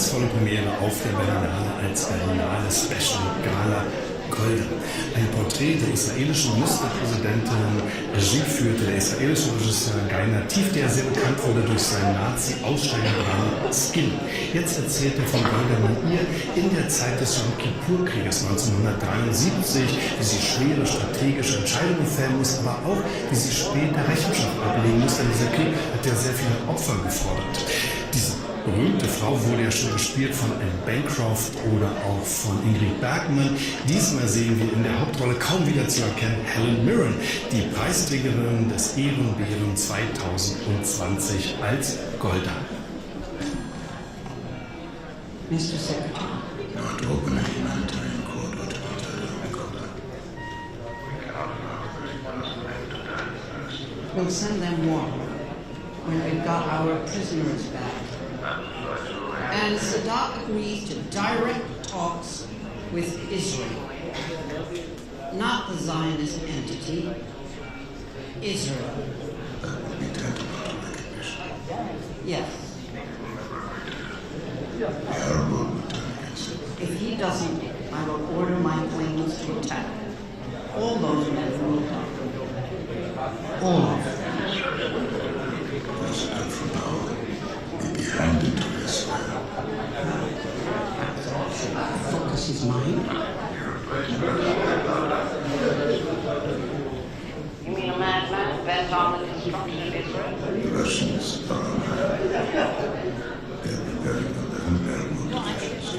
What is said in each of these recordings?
glanzvolle Premiere auf der Berlinale als Berlinale Special Gala Golda. Ein Porträt der israelischen Ministerpräsidentin, Regie führte der israelische Regisseur Guy Nativ, der sehr bekannt wurde durch seinen Nazi-Aussteigerdrama Skin. Jetzt erzählt er von Golda Meir in der Zeit des Yom Kippur-Krieges 1973, wie sie schwere strategische Entscheidungen fällen muss, aber auch, wie sie später Rechenschaft ablegen muss, denn dieser Krieg hat ja sehr viele Opfer gefordert. Diese berühmte Frau wurde ja schon gespielt von Anne Bancroft oder auch von Ingrid Bergman. Diesmal sehen wir in der Hauptrolle kaum wieder zu erkennen Helen Mirren, die Preisträgerin des Ehrenbären 2020 als Golda. Mr. Secretary. Not open a humanitarian corridor to Golda. We'll send them water when we've got our prisoners back. And Sadat agrees to direct talks with Israel, not the Zionist entity, Israel. That would be tantamount to recognition. Yes. The Arab world would turn against it. If he doesn't, I will order my planes to attack. All those men will come. All of them. President from now may be handed to Israel. Focus is mine. You mean a madman bent on the destruction of Israel? The Russians are on high. They are preparing 11 airborne defections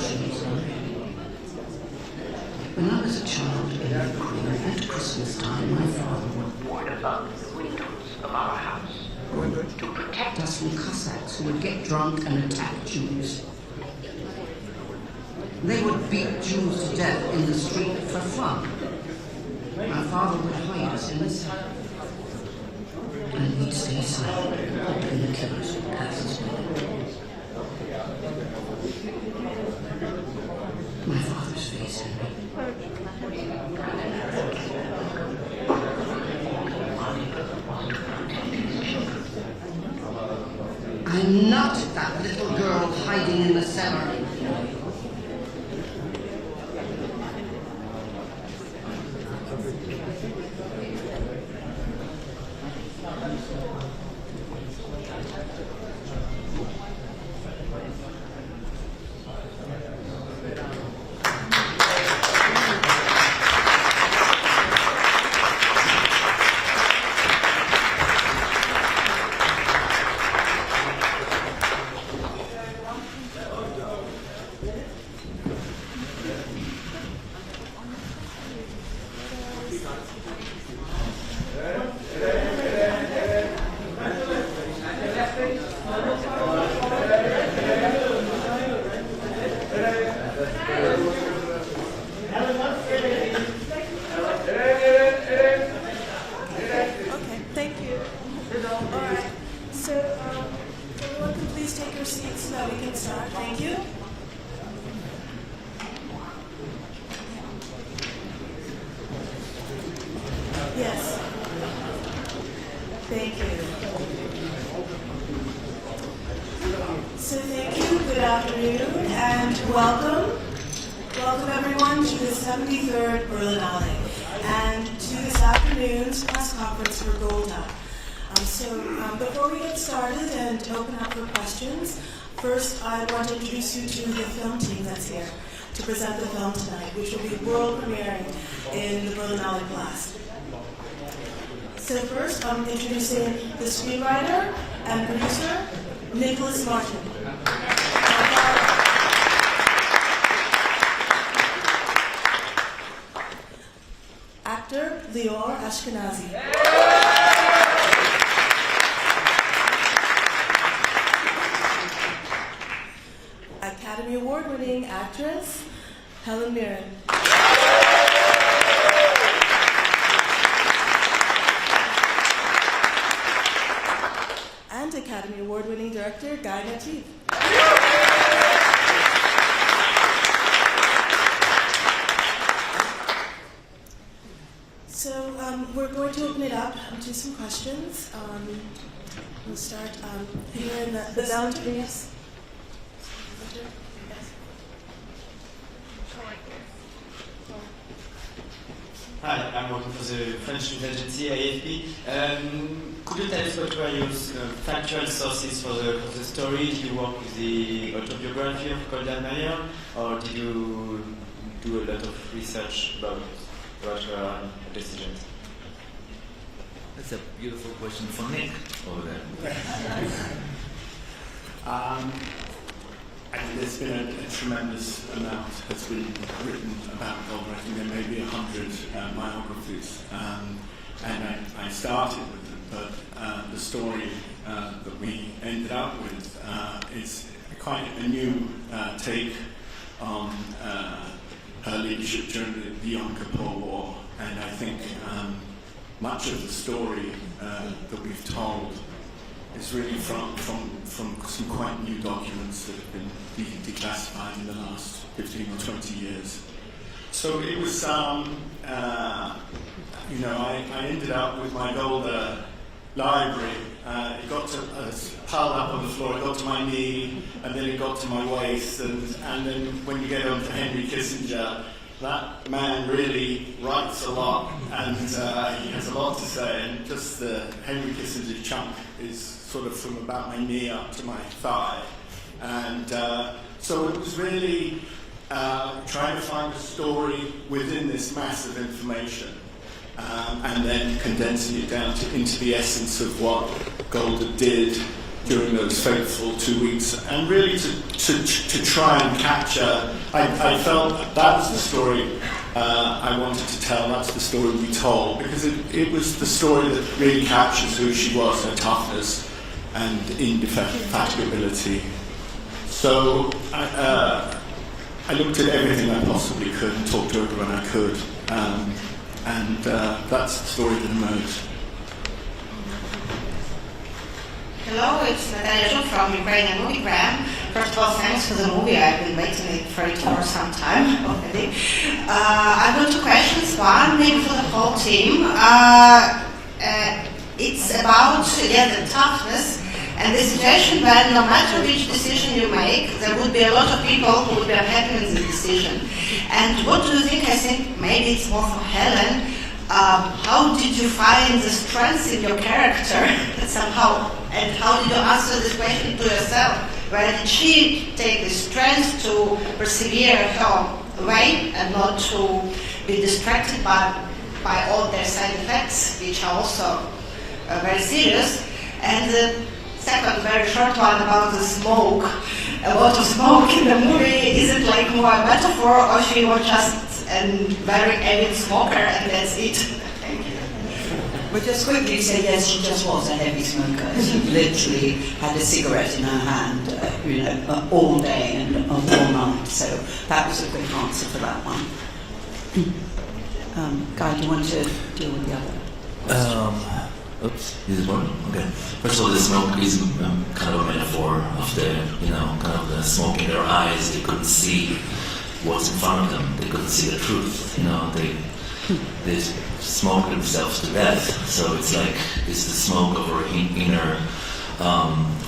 to Israel. When I was a child in Ukraine at Christmas time, my father would Ward above the windows of our house to protect protect us from Cossacks who would get drunk and attack Jews. They would beat Jews to death in the street for fun. My father would hide us in the cellar. And we'd stay silent, hoping the killers would pass us by. My father's face, Henry. I'm not that little girl hiding in the cellar. First, I want to introduce you to the film team that's here to present the film tonight, which will be world premiering in the Berlinale Blast. So first, I'm introducing the screenwriter and producer, Nicholas Martin. Actor, Lior Ashkenazi. Academy Award-winning actress, Helen Mirren. And Academy Award-winning director, Guy Nativ. So we're going to open it up to some questions. We'll start here in the down, please. Hi, I'm working for the French news agency AFP. Could you tell us what were your factual sources for the story? Did you work with the autobiography of Golda Meir, or did you do a lot of research about what were the decisions? That's a beautiful question for Nick over there. I mean, there's been a tremendous amount has been written about Golda. I think there may be 100 biographies, and I started with them. But the story that we ended up with is quite a new take on her leadership during the Yom Kippur War, and I think much of the story that we've told is really from some quite new documents that have been declassified in the last 15 or 20 years. So it was, you know, I ended up with my Golda library. It got to piled up on the floor. It got to my knee, and then it got to my waist, and then when you get on to Henry Kissinger, that man really writes a lot, and he has a lot to say. And just the Henry Kissinger chunk is sort of from about my knee up to my thigh, and so it was really trying to find a story within this mass of information, and then condensing it down into the essence of what Golda did during those fateful 2 weeks, and really to try and capture. I felt that was the story I wanted to tell. That's the story we told, because it was the story that really captures who she was, her toughness and indefatigability. So I looked at everything I possibly could and talked to everyone I could, and that's the story that emerged. Hello, it's Natalia from Ukrainian Moviegram. First of all, thanks for the movie. I've been waiting for it for some time already. I've got two questions. One, maybe for the whole team. It's about the toughness and the situation when no matter which decision you make, there would be a lot of people who would be unhappy with the decision. And what do you think? I think maybe it's more for Helen. How did you find the strength in your character somehow, and how did you answer this question to yourself? Where did she take the strength to persevere her way and not to be distracted by all their side effects, which are also very serious? And the second very short one about the smoke. A lot of smoke in the movie, is it like more a metaphor, or she was just a very avid smoker and that's it? Thank you. But just quickly say, yes, she just was a heavy smoker. She literally had a cigarette in her hand, all day and all night. So that was a quick answer for that one. Guy, do you want to deal with the other? Oops, this is one? Okay. First of all, the smoke is kind of a metaphor of the, kind of the smoke in their eyes. They couldn't see what's in front of them. They couldn't see the truth. They smoke themselves to death. So it's like it's the smoke of our inner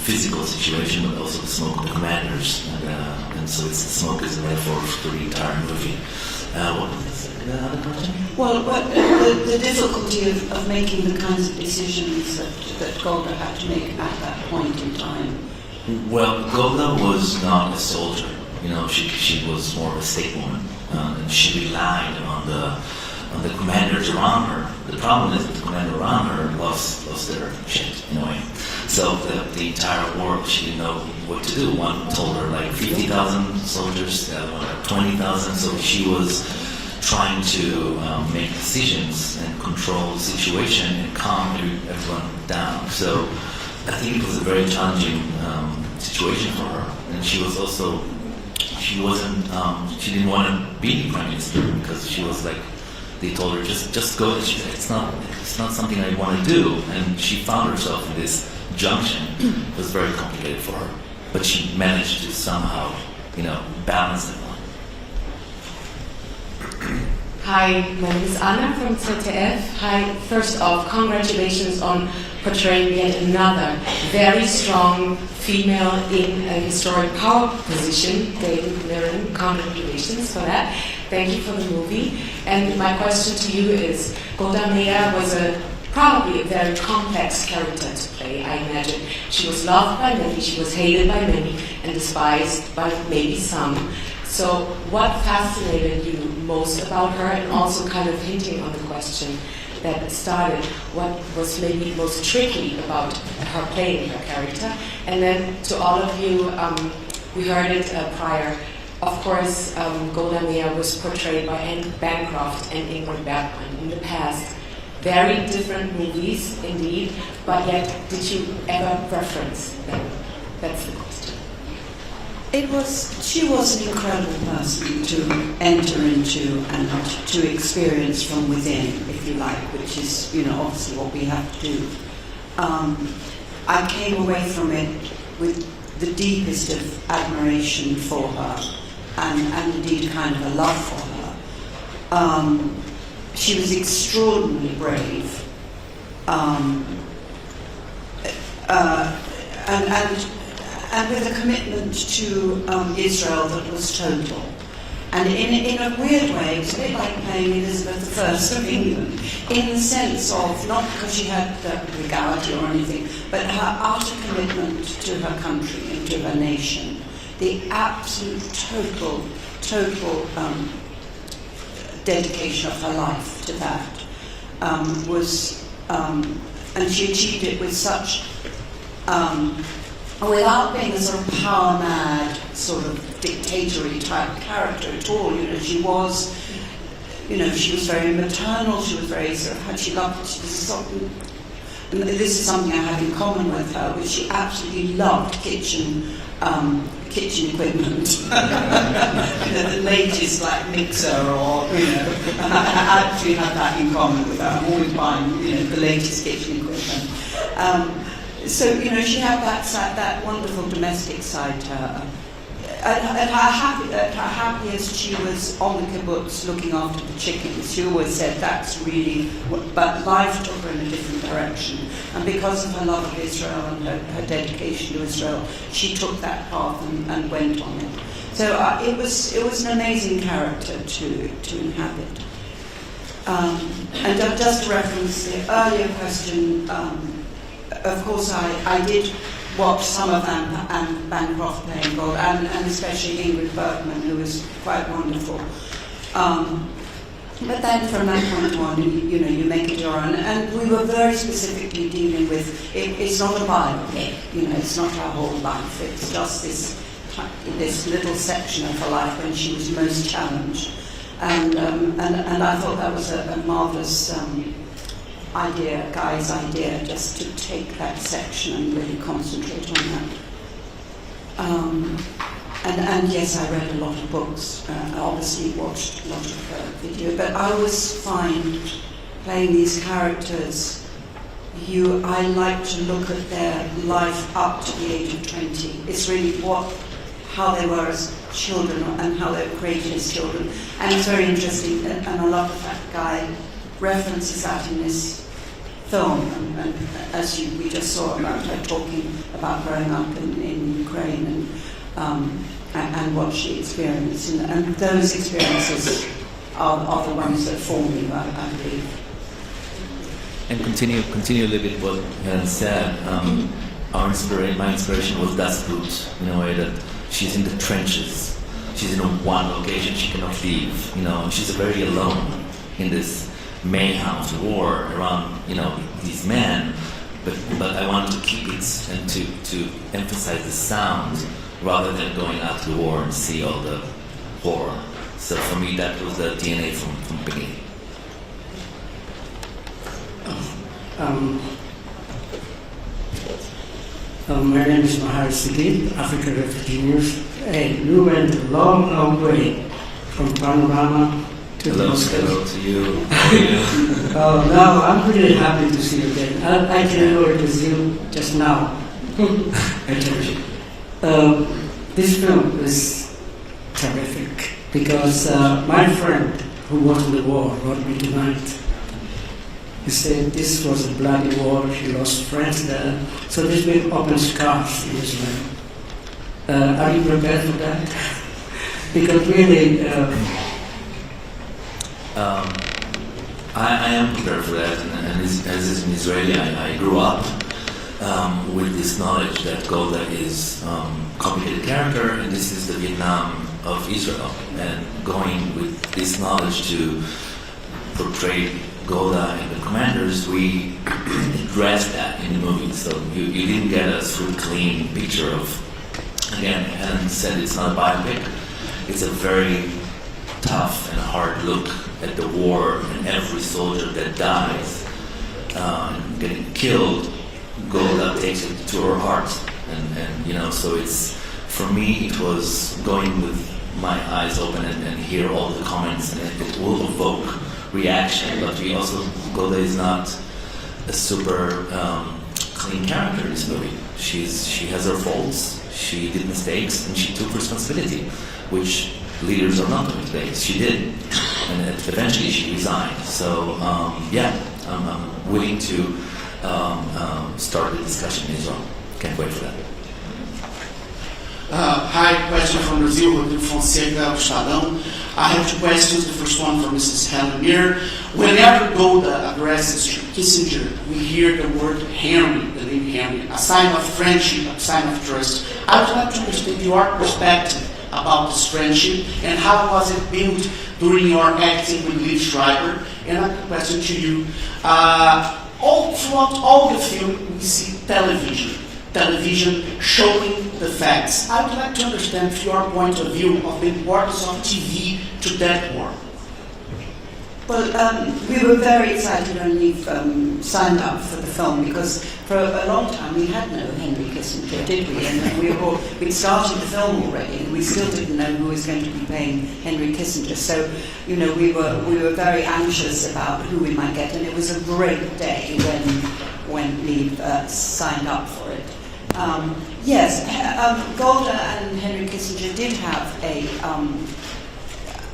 physical situation, but also the smoke of the commanders. And so it's the smoke is a metaphor for the entire movie. What was the other question? Well, the difficulty of making the kinds of decisions that Golda had to make at that point in time. Well, Golda was not a soldier. She was more of a stateswoman, and she relied on the commanders around her. The problem is that the commander around her lost their shit in a way. So the entire war, she didn't know what to do. One told her like 50,000 soldiers, the other one like 20,000. So she was trying to make decisions and control the situation and calm everyone down. So I think it was a very challenging situation for her, and she was also. She didn't want to be the prime minister because she was like, they told her just go. She said, it's not something I want to do, and she found herself in this junction. It was very complicated for her, but she managed to somehow, balance it. Hi, my name is Anna from ZDF. Hi, first off, congratulations on portraying yet another very strong female in a historic power position. David Mirren, congratulations for that. Thank you for the movie. And my question to you is, Golda Meir was probably a very complex character to play, I imagine. She was loved by many, she was hated by many, and despised by maybe some. So what fascinated you most about her, and also kind of hinting on the question that started, what was maybe most tricky about her playing her character? And then to all of you, we heard it prior, of course, Golda Meir was portrayed by Anne Bancroft and Ingrid Bergman in the past. Very different movies, indeed, but yet, did you ever reference them? That's the question. She was an incredible person to enter into and to experience from within, if you like, which is, obviously what we have to do. I came away from it with the deepest of admiration for her and indeed kind of a love for her. She was extraordinarily brave, and with a commitment to Israel that was total. And in a weird way, it's a bit like playing Elizabeth I of England, in the sense of, not because she had regality or anything, but her utter commitment to her country and to her nation. The absolute total dedication of her life to that was, and she achieved it with such, without being a sort of power mad, sort of dictatorial type character at all. She was very maternal. She was very sort of, she loved. She was something, and this is something I have in common with her, which she absolutely loved kitchen equipment, the latest like mixer or I actually have that in common with her. I'm always buying the latest kitchen equipment. So she had that wonderful domestic side to her. At her happiest, she was on the kibbutz looking after the chickens. She always said that's really, but life took her in a different direction. And because of her love of Israel and her dedication to Israel, she took that path and went on it. So it was an amazing character to inhabit. And just to reference the earlier question, of course I did watch some of Anne Bancroft playing Gold, and especially Ingrid Bergman, who was quite wonderful. But then from that point on, you make it your own. And we were very specifically dealing with, it's not a biopic, it's not her whole life. It's just this little section of her life when she was most challenged. And I thought that was a marvelous Guy's idea, just to take that section and really concentrate on that. And yes, I read a lot of books, obviously watched a lot of video, but I always find playing these characters, I like to look at their life up to the age of 20. It's really how they were as children and how they were created as children. And it's very interesting, and I love the fact Guy references that in this film, and as we just saw about her talking about growing up in Ukraine and what she experienced, and those experiences are the ones that form me, I believe. And continue a little bit what Helen said. My inspiration was Das Blut, in a way that she's in the trenches. She's in one location, she cannot leave. She's very alone in this mayhem, war around these men, but I wanted to keep it and to emphasize the sound rather than going out to the war and see all the horror. So for me, that was the DNA from the beginning. My name is Mahar Siddiq, African Refugee News. Hey, you went a long way from Panorama. Hello to you. How are you? Now I'm really happy to see you again. I can know it was you just now. This film is terrific because my friend, who was in the war wrote me tonight. He said this was a bloody war, he lost friends there, so there's been open scars in Israel. Are you prepared for that? Because really... I am prepared for that, and as an Israeli, I grew up with this knowledge that Golda is a complicated character, and this is the Vietnam of Israel. And going with this knowledge to portray Golda and the commanders, we addressed that in the movie. So you didn't get a sort of clean picture of, again, Helen said it's not a biopic. It's a very tough and hard look at the war and every soldier that dies and getting killed. Golda takes it to her heart, and you know, so it's, for me, it was going with my eyes open and hear all the comments, and it will evoke reaction. But we also, Golda is not a super clean character in this movie. She has her faults, she did mistakes, and she took responsibility, which leaders are not doing mistakes. She did, and eventually she resigned. So yeah, I'm willing to start the discussion in Israel. Can't wait for that. Hi, question from Brazil, Rodrigo Fonseca, Estadão. I have two questions. The first one from Mrs. Helen Mir. Whenever Golda addresses Kissinger, we hear the word Henry, the name Henry, a sign of friendship, a sign of trust. I would like to understand your perspective about this friendship and how was it built during your acting with Liv Schreiber. And a question to you. Throughout all the film, we see television showing the facts. I would like to understand your point of view of the importance of TV to that war. Well, we were very excited when we signed up for the film, because for a long time we had no Henry Kissinger, did we? And we'd started the film already, and we still didn't know who was going to be playing Henry Kissinger. So, you know, we were very anxious about who we might get, and it was a great day when we signed up for it. Yes, Golda and Henry Kissinger did have a,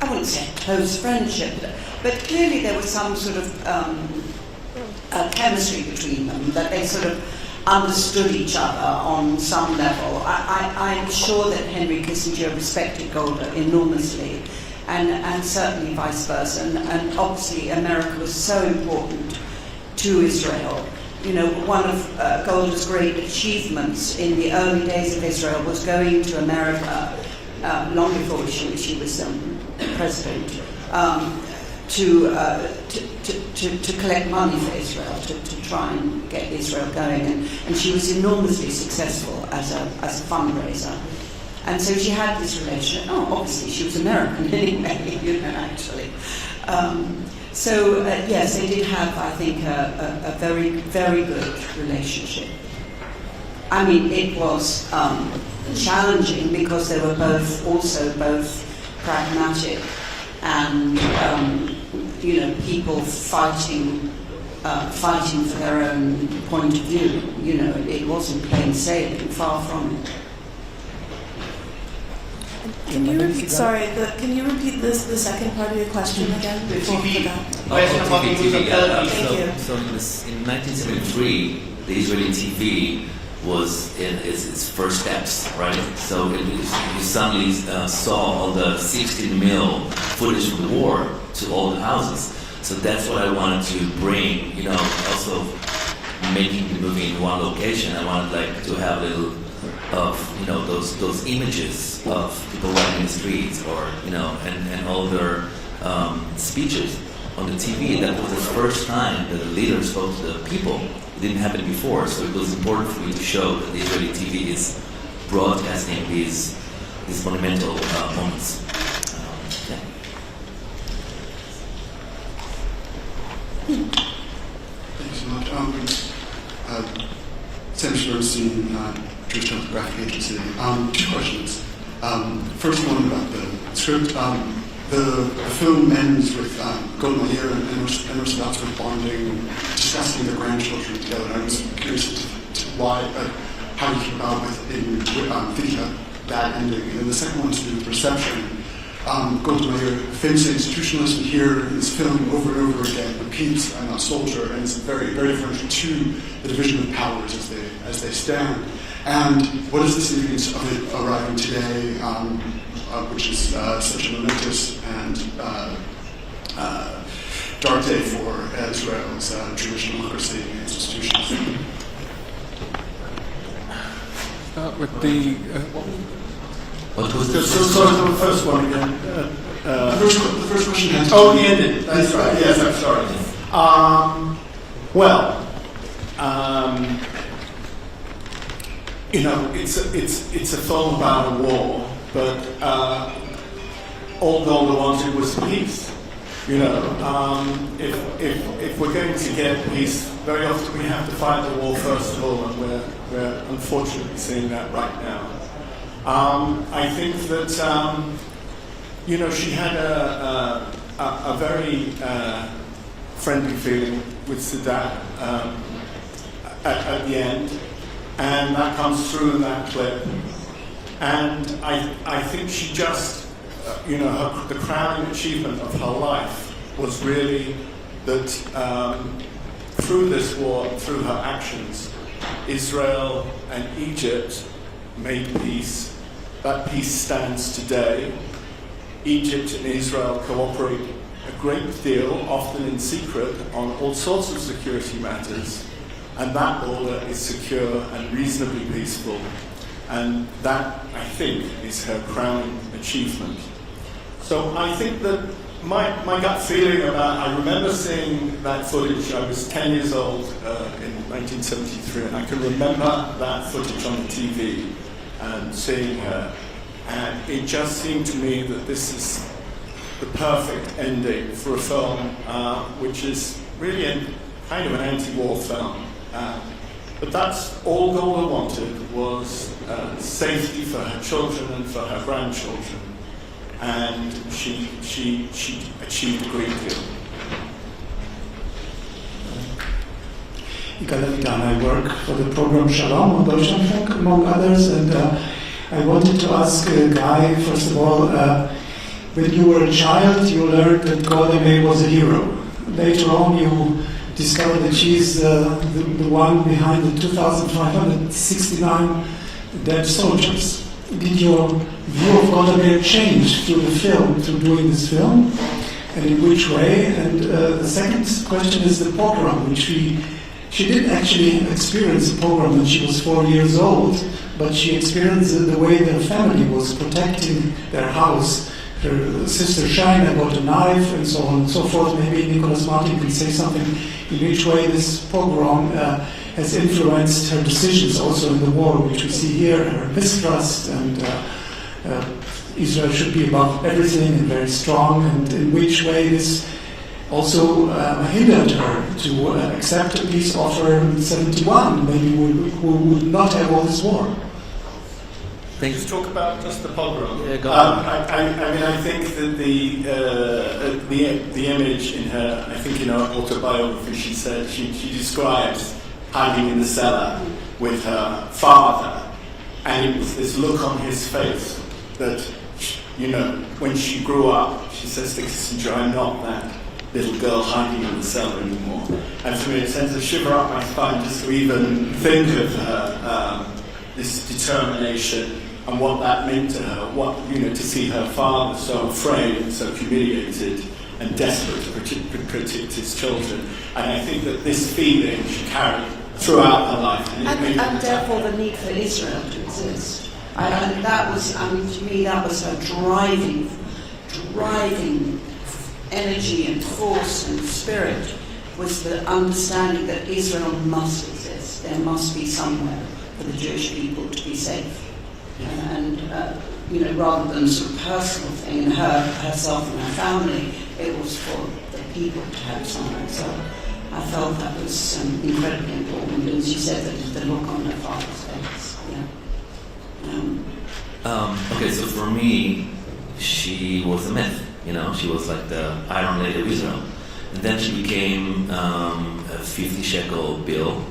I wouldn't say close friendship, but clearly there was some sort of chemistry between them, that they sort of understood each other on some level. I'm sure that Henry Kissinger respected Golda enormously, and certainly vice versa. And obviously America was so important to Israel. You know, one of Golda's great achievements in the early days of Israel was going to America, long before she was president, to collect money for Israel, to try and get Israel going, and she was enormously successful as a fundraiser. And so she had this relation. Obviously she was American anyway, you know, actually. So yes, they did have, I think, a very, very good relationship. I mean, it was challenging because they were both pragmatic and you know, people fighting for their own point of view. You know, it wasn't plain sailing, far from it. Can you repeat? Can you repeat the second part of your question again? TV. So in 1973, the Israeli TV was in its first steps, right? So you suddenly saw all the 16mm footage from the war to all the houses. So that's what I wanted to bring. You know, also making the movie in one location, I wanted to have a little of, you know, those images of people walking in the streets, or, you know, and all their speeches on the TV. That was the first time that the leader spoke to the people. It didn't happen before, so it was important for me to show that the Israeli TV is broadcasting these monumental moments. Yeah. Thanks so much. Sam Schwartzstein, Jewish Graphic Agency. Two questions. First one about the script. The film ends with Golda Meir and Roosevelt bonding, discussing their grandchildren together. And I was curious why, how you came about with thinking of that ending. And then the second one is to do with reception. Golda Meir, famous institutionalist, and here in this film over and over again repeats, "I'm not a soldier," and it's very, very differential to the division of powers as they stand. And what is the significance of it arriving today, which is such a momentous and dark day for Israel's Jewish democracy and institutions? Start with the. What was the first one again? The first question has the ending. That's right. Yes, I'm sorry. It's a film about a war, but all Golda wanted was peace. If we're going to get peace, very often we have to fight the war first of all, and we're unfortunately seeing that right now. I think that she had a very friendly feeling with Sadat at the end, and that comes through in that clip. And I think she just, the crowning achievement of her life was really that through this war, through her actions, Israel and Egypt made peace. That peace stands today. Egypt and Israel cooperate a great deal, often in secret, on all sorts of security matters, and that border is secure and reasonably peaceful. And that, I think, is her crowning achievement. So I think that my gut feeling I remember seeing that footage. I was 10 years old in 1973, and I can remember that footage on the TV and seeing her. And it just seemed to me that this is the perfect ending for a film which is really kind of an anti-war film. But that's all Golda wanted, was safety for her children and for her grandchildren. And she achieved a great deal. I work for the program Shalom on Deutschlandfunk, among others, and I wanted to ask Guy, first of all, when you were a child, you learned that Golda Meir was a hero. Later on, you discovered that she's the one behind the 2,569 dead soldiers. Did your view of Golda Meir change through the film, through doing this film, and in which way? And the second question is the pogrom, which she did actually experience a pogrom when she was 4 years old, but she experienced the way their family was protecting their house. Her sister Shaina got a knife and so on and so forth. Maybe Nicholas Martin can say something in which way this pogrom has influenced her decisions also in the war, which we see here, her mistrust, and Israel should be above everything and very strong, and in which way this also hindered her to accept a peace offer in 1971, maybe who would not have all this war. Let's talk about just the pogrom. Yeah, go on. I think that the image in her, I think in her autobiography, she said she describes hiding in the cellar with her father, and it was this look on his face that, when she grew up, she says to Kissinger, "I'm not that little girl hiding in the cellar anymore." And for me, it sends a shiver up my spine just to even think of her, this determination and what that meant to her. To see her father so afraid and so humiliated and desperate to protect his children. And I think that this feeling she carried throughout her life. And therefore the need for Israel to exist. And that was, to me, that was her driving energy and force and spirit, was the understanding that Israel must exist. There must be somewhere for the Jewish people to be safe. And rather than a sort of personal thing in herself and her family, it was for the people to have somewhere. So I felt that was incredibly important. And she said that the look on her father's face. Okay, so for me, she was a myth. She was like the Iron Lady of Israel. And then she became a 50 shekel bill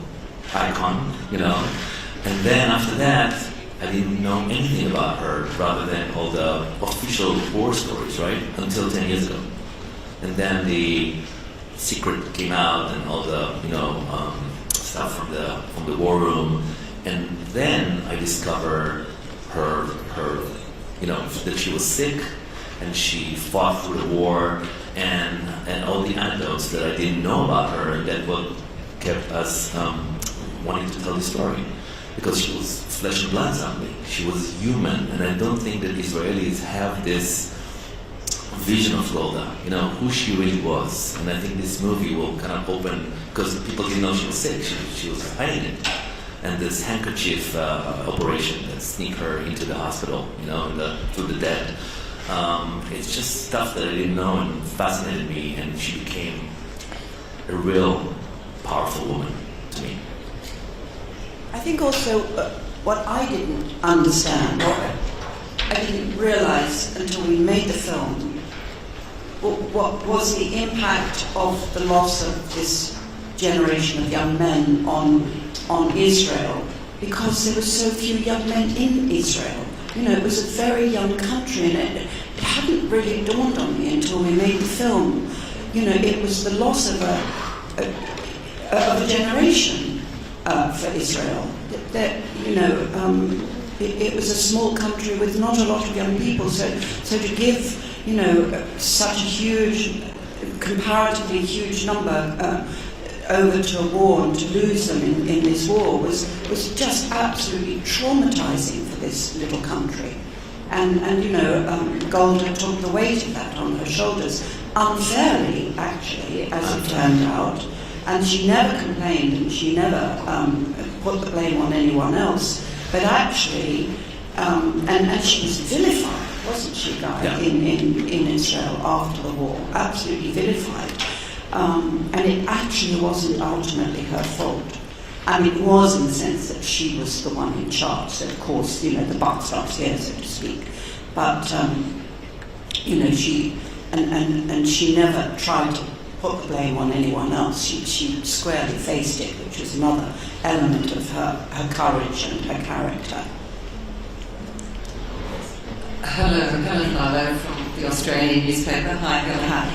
icon, And then after that, I didn't know anything about her rather than all the official war stories, right? Until 10 years ago. And then the secret came out and all the, stuff from the war room. And then I discovered her, that she was sick and she fought through the war and all the anecdotes that I didn't know about her, and that what kept us wanting to tell the story. Because she was flesh and blood something. She was human, and I don't think that Israelis have this vision of Golda, who she really was. And I think this movie will kind of open, because people didn't know she was sick, she was hiding it. And this handkerchief operation that sneaked her into the hospital, through the dead. It's just stuff that I didn't know and fascinated me, and she became a real powerful woman to me. I think also what I didn't understand, or I didn't realize until we made the film, what was the impact of the loss of this generation of young men on Israel, because there were so few young men in Israel. It was a very young country, and it hadn't really dawned on me until we made the film. It was the loss of a generation for Israel. It was a small country with not a lot of young people, so to give such a huge, comparatively huge number over to a war and to lose them in this war was just absolutely traumatizing for this little country. And Golda took the weight of that on her shoulders, unfairly actually, as it turned out. And she never complained, and she never put the blame on anyone else. But actually, and she was vilified, wasn't she, Guy, yeah, in Israel after the war? Absolutely vilified. And it actually wasn't ultimately her fault. I mean, it was in the sense that she was the one in charge. So, of course, the buck stops here, so to speak. But, she never tried to put the blame on anyone else. She squarely faced it, which was another element of her courage and her character. Hello, Helen Marlowe from the Australian newspaper. Hi, Helen. Hi.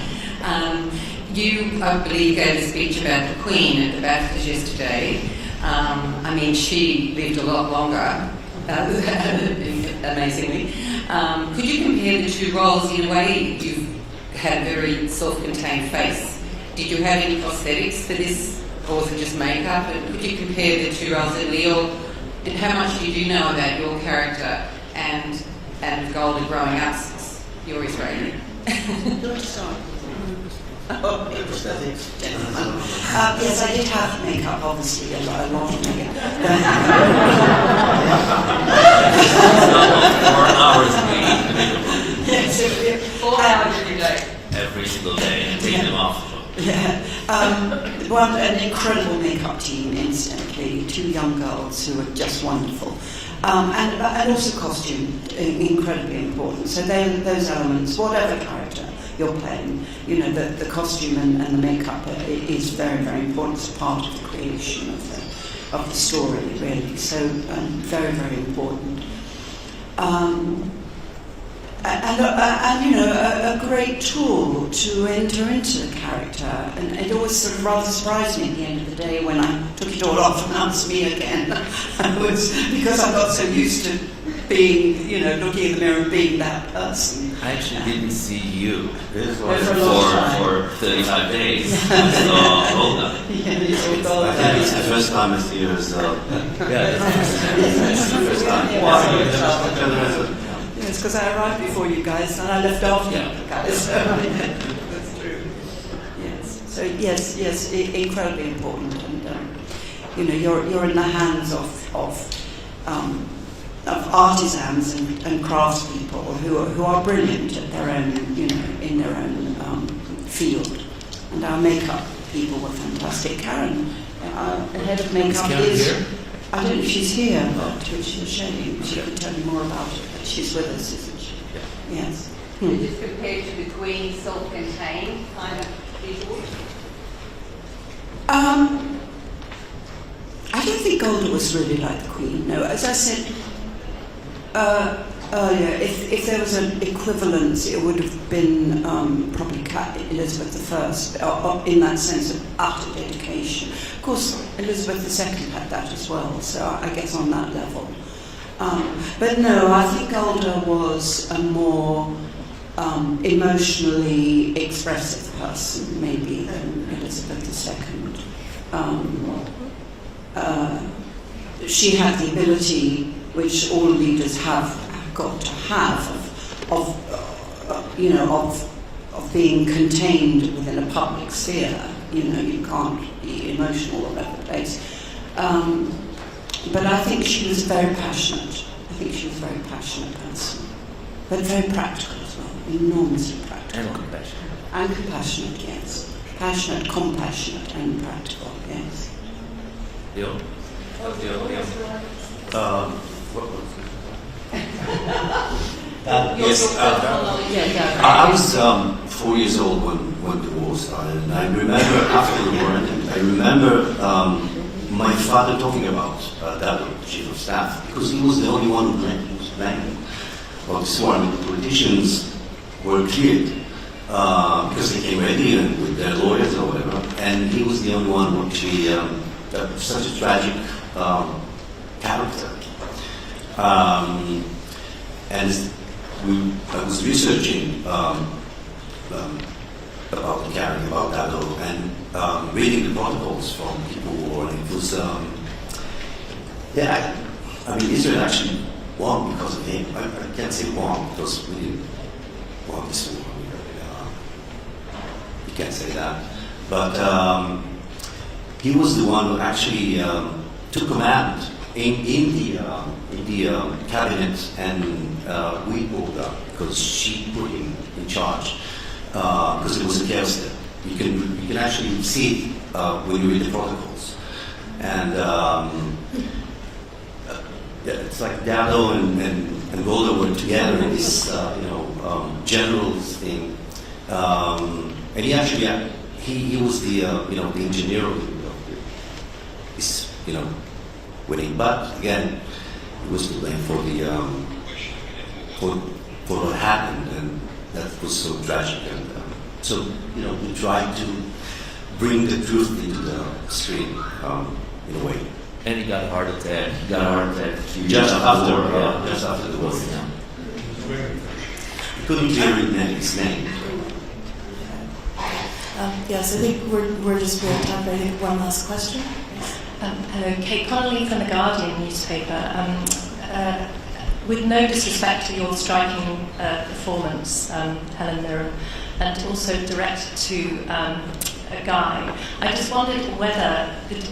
You, I believe, gave a speech about the Queen at the BAFTAs yesterday. She lived a lot longer, amazingly. Could you compare the two roles? In a way, you had a very self-contained face. Did you have any prosthetics for this, or was it just makeup? And could you compare the two roles? And Leo, how much did you know about your character and Golda growing up since you're Israeli? Yes, I did have makeup, obviously, a lot of makeup. 4 hours a week. Yes, 4 hours every day. Every single day, and taking them off. Yeah. An incredible makeup team, incidentally, 2 young girls who were just wonderful. And also costume, incredibly important. So those elements, whatever character you're playing, the costume and the makeup is very, very important. It's part of the creation of the story, really. So very, very important. A great tool to enter into the character. And it always sort of rather surprised me at the end of the day when I took it all off and that was me again. Because I got so used to being, looking in the mirror and being that person. I actually didn't see you for 35 days. I saw Golda. I think it's the first time I see you as well. It's the first time. Yes, because I arrived before you guys and I left after you guys. That's true. Yes. So yes, incredibly important, and you're in the hands of artisans and craftspeople who are brilliant at their own, in their own field. And our makeup people were fantastic. Karen, the head of makeup is. Here? I don't know if she's here, but which is a shame. She can tell you more about it. But she's with us, isn't she? Yeah. Yes. Just compared to the Queen's self-contained kind of visual? I don't think Golda was really like the Queen. No, as I said, Earlier, if there was an equivalence, it would have been probably Elizabeth I, in that sense of utter dedication. Of course, Elizabeth II had that as well, so I guess on that level. But no, I think Golda was a more emotionally expressive person, maybe, than Elizabeth II. She had the ability, which all leaders have got to have, of being contained within a public sphere. You can't be emotional all over the place. But I think she was very passionate. I think she was a very passionate person, but very practical as well, enormously practical. And compassionate. And compassionate, yes. Passionate, compassionate, and practical, yes. Leo? Yes, I was 4 years old when the war started, and I remember after the war ended, I remember my father talking about that chief of staff, because he was the only one who was blaming about this war. I mean, the politicians were cleared because they came ready and with their lawyers or whatever, and he was the only one who actually such a tragic character. And I was researching about the carrying about Dado and reading the protocols from people who were, and it was, I mean, Israel actually won because of him. I can't say won because we didn't won this war. You can't say that. But he was the one who actually took command in the cabinet, and we pulled up because she put him in charge because it was a chaos there. You can actually see it when you read the protocols, and it's like Dado and Golda were together in this generals thing, and he actually he was the the engineer of this winning, but again, he was to blame for the for what happened, and that was so tragic. And so we tried to bring the truth into the stream in a way. And he got a heart attack. Just after the war. Yeah. He couldn't hear his name. Yes, I think we're just going to have one last question. Hello, Kate Connolly from the Guardian newspaper. With no disrespect to your striking performance, Helen Mirren, and also direct to Guy, I just wondered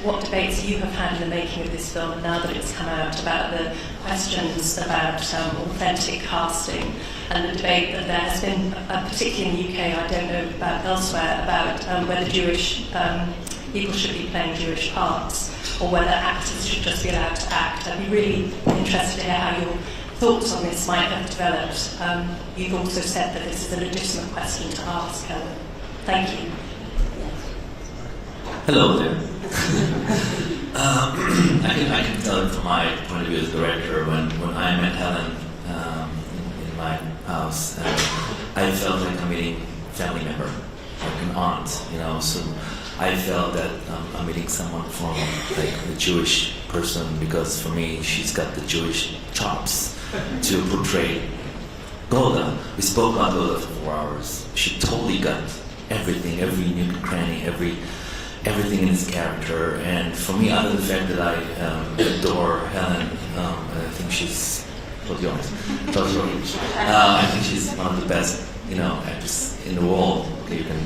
what debates you have had in the making of this film, now that it's come out, about the questions about authentic casting, and the debate that there has been, particularly in the UK, I don't know about elsewhere, about whether Jewish people should be playing Jewish parts, or whether actors should just be allowed to act. I'd be really interested to hear how your thoughts on this might have developed. You've also said that this is a legitimate question to ask, Helen. Thank you. Hello there. I can tell it from my point of view as director. When I met Helen in my house, I felt like I'm meeting a family member, like an aunt, so I felt that I'm meeting someone from like the Jewish person, because for me she's got the Jewish chops to portray Golda. We spoke about Golda for 4 hours. She totally got everything, every nook and cranny, everything in his character. And for me, other than the fact that I adore Helen, I think she's I think she's one of the best actors in the world. Okay, you can.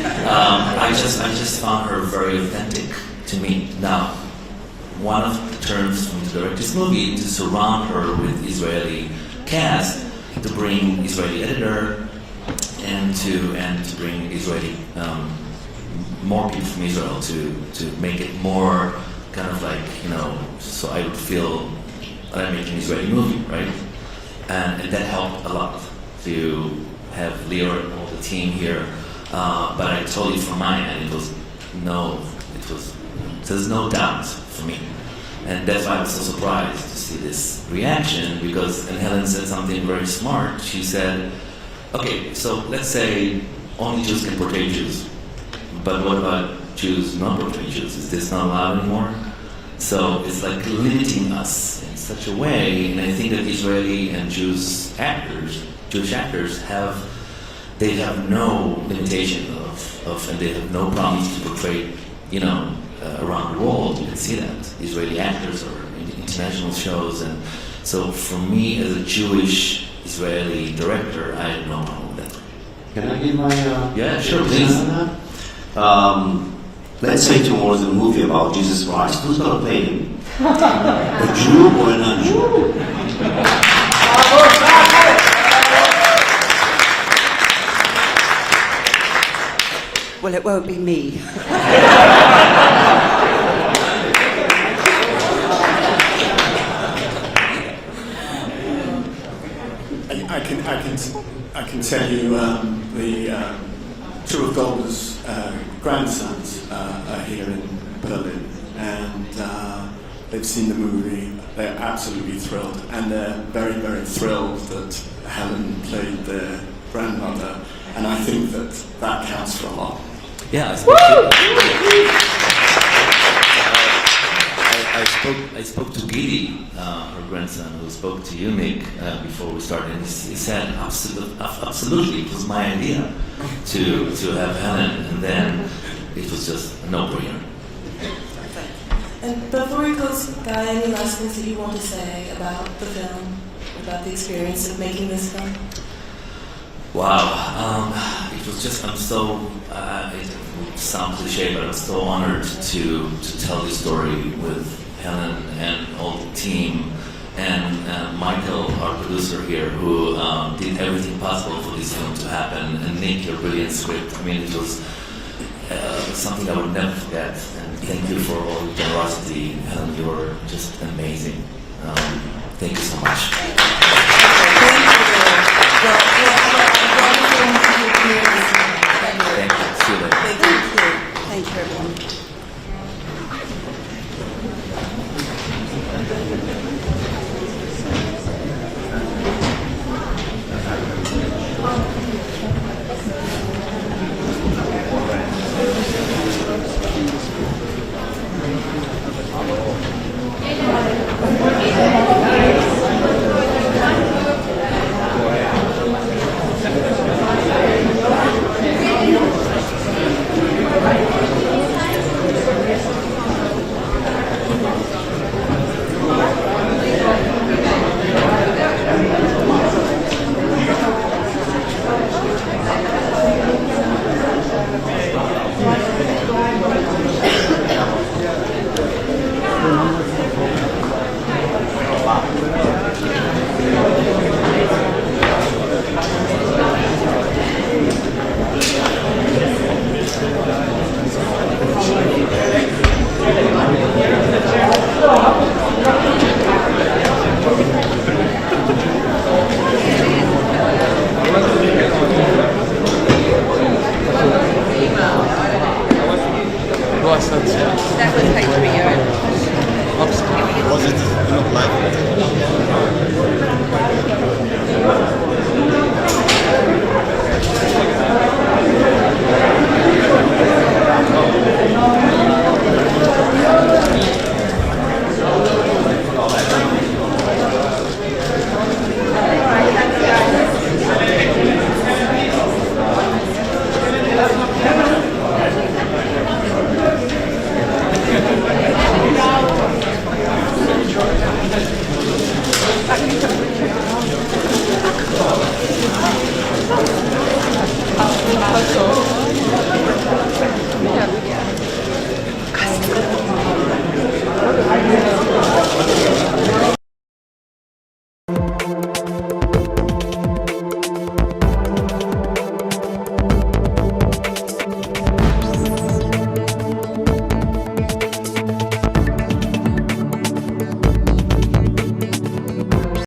I just found her very authentic to me. Now, one of the terms from the director's movie to surround her with Israeli cast, to bring Israeli editor, and to bring Israeli more people from Israel to make it more kind of like so I would feel that I'm making an Israeli movie, right? And that helped a lot to have Leo and all the team here. But I told you from my end, there's no doubt for me And that's why I was so surprised to see this reaction, because, and Helen said something very smart. She said, okay, so let's say only Jews can portray Jews, but what about Jews not portray Jews? Is this not allowed anymore? So it's like limiting us in such a way, and I think that Israeli and Jewish actors have no limitation of, and they have no problems to portray, around the world. You can see that Israeli actors or in international shows, and so for me as a Jewish Israeli director, I have no problem with that. Can I give my yeah, sure, please. Let's say tomorrow's a movie about Jesus Christ. Who's going to play him? A Jew or a non-Jew? Well, it won't be me. I can tell you the two of Golda's grandsons are here in Berlin, and they've seen the movie. They're absolutely thrilled, and they're very, very thrilled that Helen played their grandmother, and I think that counts for a lot. Yeah, I spoke to Gidi, her grandson, who spoke to you, Nick, before we started, and he said, absolutely, it was my idea to have Helen, and then it was just a no-brainer. And before we close, Guy, any last things that you want to say about the film, about the experience of making this film? Wow, it was just, I'm so, it would sound cliche, but I'm so honored to tell this story with Helen and all the team, and Michael, our producer here, who did everything possible for this film to happen, and Nick, your brilliant script. I mean, it was something I would never forget, and thank you for all your generosity, Helen, you're just amazing. Thank you so much. Thank you. See you later. Thank you, everyone. That was HBO. Was it not Thank you.